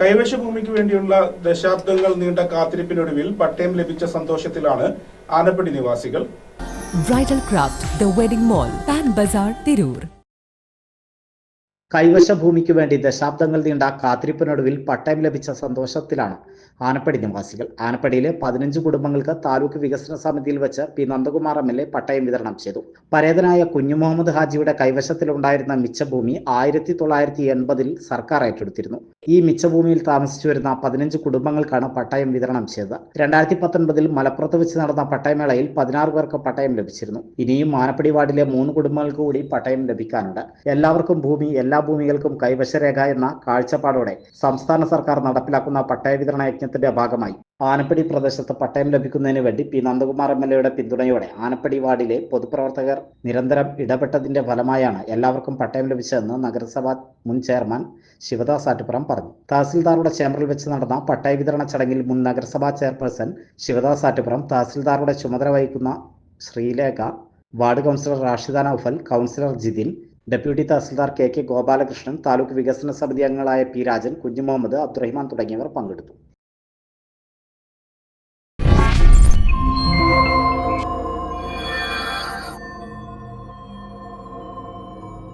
കൈവശ ഭൂമിക്ക് വേണ്ടിയുള്ള ദശാബ്ദങ്ങൾ നീണ്ട കാത്തിരിപ്പിനൊടുവിൽ പട്ടയം ലഭിച്ച സന്തോഷത്തിലാണ് ആനപ്പടി നിവാസികൾ. Bridal craft the wedding mall, Pan Bazaar, Tirur. കൈവശ ഭൂമിക്ക് വേണ്ടി ദശാബ്ദങ്ങൾ നീണ്ട കാത്തിരിപ്പിനൊടുവിൽ പട്ടയം ലഭിച്ച സന്തോഷത്തിലാണ് ആനപ്പടി നിവാസികൾ. ആനപ്പടിയിലെ 15 കുടുംബങ്ങൾക്ക് താലൂക്ക് വികസന സമിതിയിൽ വെച്ച് പി നന്ദകുമാർ MLA പട്ടയം വിതരണം ചെയ്തു. പരേതനായ കുഞ്ഞു മുഹമ്മദ് ഹാജിയുടെ കൈവശത്തിലുണ്ടായിരുന്ന മിച്ചഭൂമി 1980-ൽ സർക്കാർ ഏറ്റെടുത്തിരുന്നു. ഈ മിച്ചഭൂമിയിൽ താമസിച്ചു വരുന്ന 15 കുടുംബങ്ങൾക്കാണ് പട്ടയം വിതരണം ചെയ്തത്. 2019-ൽ മലപ്പുറത്ത് വെച്ച് നടന്ന പട്ടയമേളയിൽ 16 പേർക്ക് പട്ടയം ലഭിച്ചിരുന്നു. ഇനിയും ആനപ്പടി വാർഡിലെ 3 കുടുംബങ്ങൾക്ക് കൂടി പട്ടയം ലഭിക്കാനുണ്ട്. എല്ലാവർക്കും ഭൂമി, എല്ലാ ഭൂമികൾക്കും കൈവശരേഖ എന്ന കാഴ്ചപ്പാടോടെ സംസ്ഥാന സർക്കാർ നടപ്പിലാക്കുന്ന പട്ടയ വിതരണ യജ്ഞത്തിന്റെ ഭാഗമായി ആനപ്പടി പ്രദേശത്ത് പട്ടയം ലഭിക്കുന്നതിന് വേണ്ടി പി നന്ദകുമാർ MLAയുടെ പിന്തുണയോടെ ആനപ്പടി വാർഡിലെ പൊതുപ്രവർത്തകർ നിരന്തരം ഇടപെട്ടതിന്റെ ഫലമായാണ് എല്ലാവർക്കും പട്ടയം ലഭിച്ചതെന്ന് നഗരസഭാ മുൻ ചെയർമാൻ ശിവദാസ് ആറ്റുപുറം പറഞ്ഞു. തഹസിൽദാറുടെ ചേംബറിൽ വെച്ച് നടന്ന പട്ടയ വിതരണ ചടങ്ങിൽ മുൻ നഗരസഭാ ചെയർപേഴ്സൺ ശിവദാസ് ആറ്റുപുറം, തഹസിൽദാറുടെ ചുമതല വഹിക്കുന്ന Sreelekha, ward councillor Rashida Naufal, councillor Jithin, deputy tahsildar KK Gopalakrishnan, taluk വികസന സമിതി അംഗങ്ങളായ P രാജൻ, കുഞ്ഞു മുഹമ്മദ്, അബ്ദുറഹിമാൻ തുടങ്ങിയവർ പങ്കെടുത്തു.